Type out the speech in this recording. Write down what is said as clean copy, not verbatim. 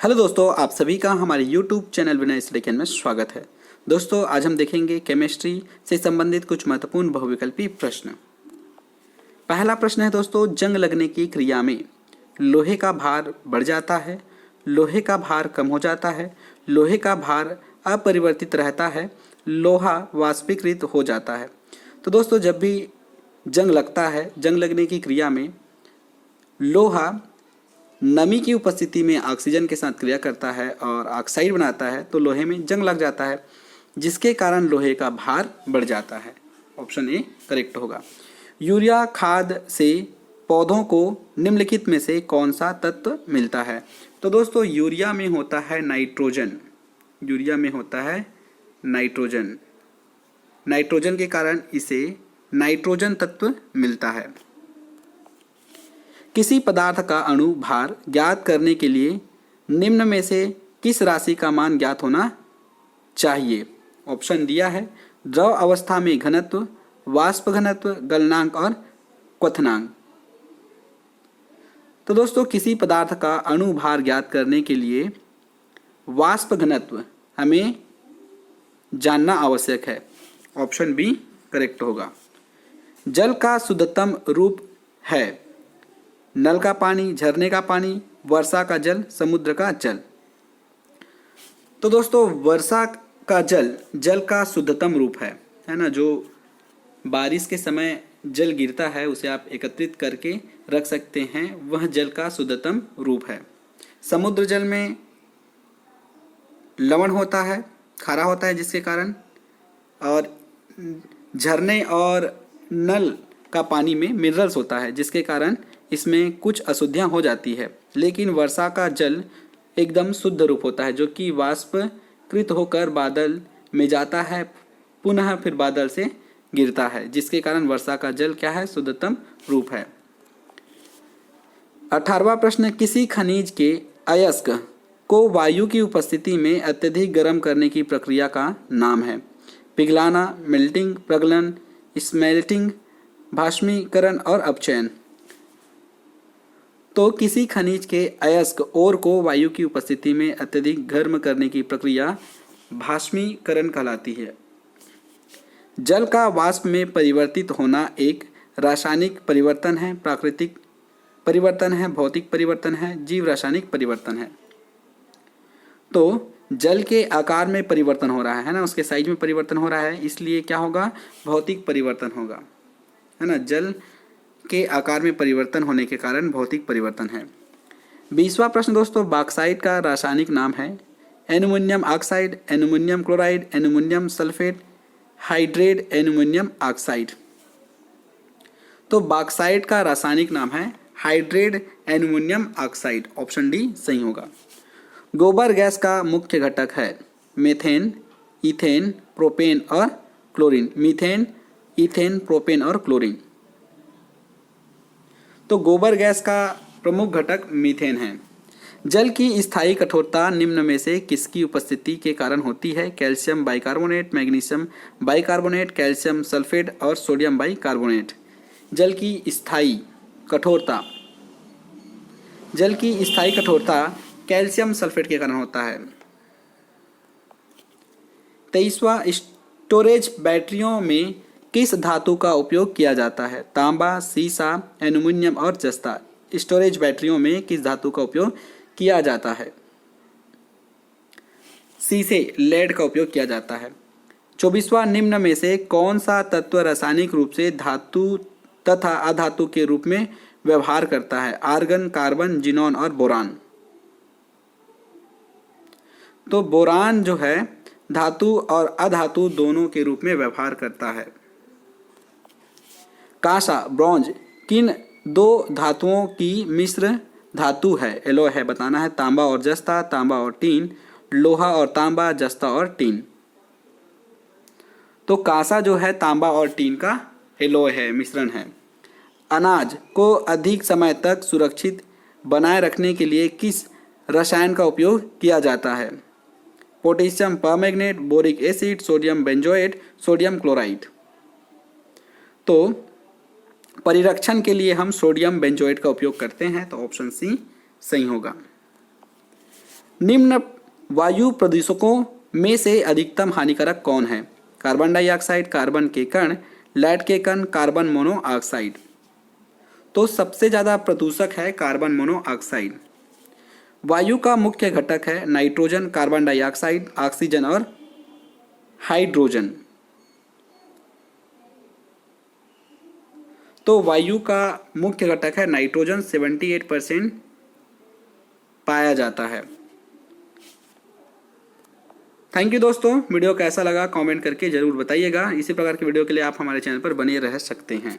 Hello दोस्तों, आप सभी का हमारे YouTube चैनल विनय स्टडी में स्वागत है। दोस्तों, आज हम देखेंगे केमिस्ट्री से संबंधित कुछ महत्वपूर्ण बहुविकल्पी प्रश्न। पहला प्रश्न है दोस्तों, जंग लगने की क्रिया में लोहे का भार बढ़ जाता है, लोहे का भार कम हो जाता है, लोहे का भार अपरिवर्तित रहता है, लोहा वाष्पीकृत हो जाता है। तो दोस्तों, जब भी जंग लगता है, जंग लगने की क्रिया में लोहा नमी की उपस्थिति में ऑक्सीजन के साथ क्रिया करता है और ऑक्साइड बनाता है, तो लोहे में जंग लग जाता है, जिसके कारण लोहे का भार बढ़ जाता है। ऑप्शन ए करेक्ट होगा। यूरिया खाद से पौधों को निम्नलिखित में से कौन सा तत्व मिलता है? तो दोस्तों, यूरिया में होता है नाइट्रोजन। यूरिया में होता है नाइट्रोजन। नाइट्रोजन के कारण इसे नाइट्रोजन तत्व मिलता है। किसी पदार्थ का अणु भार ज्ञात करने के लिए निम्न में से किस राशि का मान ज्ञात होना चाहिए? ऑप्शन दिया है द्रव अवस्था में घनत्व, वाष्प घनत्व, गलनांक और क्वथनांक। तो दोस्तों, किसी पदार्थ का अणु भार ज्ञात करने के लिए वाष्प घनत्व हमें जानना आवश्यक है। ऑप्शन बी करेक्ट होगा। जल का शुद्धतम रूप है नल का पानी, झरने का पानी, वर्षा का जल, समुद्र का जल। तो दोस्तों, वर्षा का जल जल का शुद्धतम रूप है ना। जो बारिश के समय जल गिरता है उसे आप एकत्रित करके रख सकते हैं, वह जल का शुद्धतम रूप है। समुद्र जल में लवण होता है, खारा होता है जिसके कारण, और झरने और नल का पानी में मिनरल्स होता है जिसके कारण इसमें कुछ अशुद्धियाँ हो जाती है। लेकिन वर्षा का जल एकदम शुद्ध रूप होता है, जो कि वाष्पकृत होकर बादल में जाता है, पुनः फिर बादल से गिरता है, जिसके कारण वर्षा का जल क्या है? शुद्धतम रूप है। 18वां प्रश्न, किसी खनिज के अयस्क को वायु की उपस्थिति में अत्यधिक गर्म करने की प्रक्रिया का नाम है? पिघलाना, मेल्टिंग, प्रगलन, स्मेल्टिंग, भाष्मीकरण और अपचयन। तो किसी खनिज के अयस्क ओर को वायु की उपस्थिति में अत्यधिक गर्म करने की प्रक्रिया भाष्मीकरण कहलाती है। जल का वाष्प में परिवर्तित होना एक रासायनिक परिवर्तन है, प्राकृतिक परिवर्तन है, भौतिक परिवर्तन है, जीव रासायनिक परिवर्तन है। तो जल के आकार में परिवर्तन हो रहा है ना, उसके साइज में परिवर्तन हो रहा है, इसलिए क्या होगा? भौतिक परिवर्तन होगा, है ना। जल के आकार में परिवर्तन होने के कारण भौतिक परिवर्तन है। 20वां प्रश्न दोस्तों, बॉक्साइट का रासायनिक नाम है? Aluminium oxide, aluminium chloride, aluminium sulphate, hydrate aluminium oxide. तो बॉक्साइट का रासायनिक नाम है hydrate aluminium oxide. Option D सही होगा। गोबर गैस का मुख्य घटक है मीथेन, इथेन, प्रोपेन और क्लोरीन। मीथेन, इथेन, प्रोपेन और क्लोरीन। तो गोबर गैस का प्रमुख घटक मीथेन है। जल की स्थायी कठोरता निम्न में से किसकी उपस्थिति के कारण होती है? Calcium bicarbonate, magnesium bicarbonate, calcium sulphate और सोडियम बाइकार्बोनेट। जल की स्थायी कठोरता, जल की स्थायी कठोरता कैल्शियम सल्फेट के कारण होता है। 23वां, स्टोरेज बैटरियों में किस धातु का उपयोग किया जाता है? तांबा, सीसा, एल्युमिनियम और जस्ता। स्टोरेज बैटरियों में किस धातु का उपयोग किया जाता है? सीसे, लेड का उपयोग किया जाता है। 24वां, निम्न में से कौन सा तत्व रासायनिक रूप से धातु तथा अधातु के रूप में व्यवहार करता है? आर्गन, कार्बन, जिनॉन और बोरान। तो बोरान जो है धातु और अधातु दोनों के रूप में व्यवहार करता है। कांसा, ब्रॉन्ज किन दो धातुओं की मिश्र धातु है? एलॉय है, बताना है। तांबा और जस्ता, तांबा और टीन, लोहा और तांबा, जस्ता और टीन। तो कांसा जो है तांबा और टीन का एलॉय है, मिश्रण है। अनाज को अधिक समय तक सुरक्षित बनाए रखने के लिए किस रसायन का उपयोग किया जाता है? Potassium permanganate, boric acid, sodium benzoate, sodium chloride. तो परिरक्षण के लिए हम सोडियम बेंजोएट का उपयोग करते हैं, तो ऑप्शन सी सही होगा। निम्न वायु प्रदूषकों में से अधिकतम हानिकारक कौन है? कार्बन डाइऑक्साइड, कार्बन के कण, लेड के कण, कार्बन मोनोऑक्साइड। तो सबसे ज़्यादा प्रदूषक है कार्बन मोनोऑक्साइड। वायु का मुख्य घटक है नाइट्रोजन, कार्बन डाइऑक्साइड, ऑक्सीजन और हाइड्रोजन। तो वायु का मुख्य घटक है नाइट्रोजन, 78% पाया जाता है। थैंक यू दोस्तों, वीडियो कैसा लगा कमेंट करके ज़रूर बताइएगा। इसी प्रकार की वीडियो के लिए आप हमारे चैनल पर बने रह सकते हैं।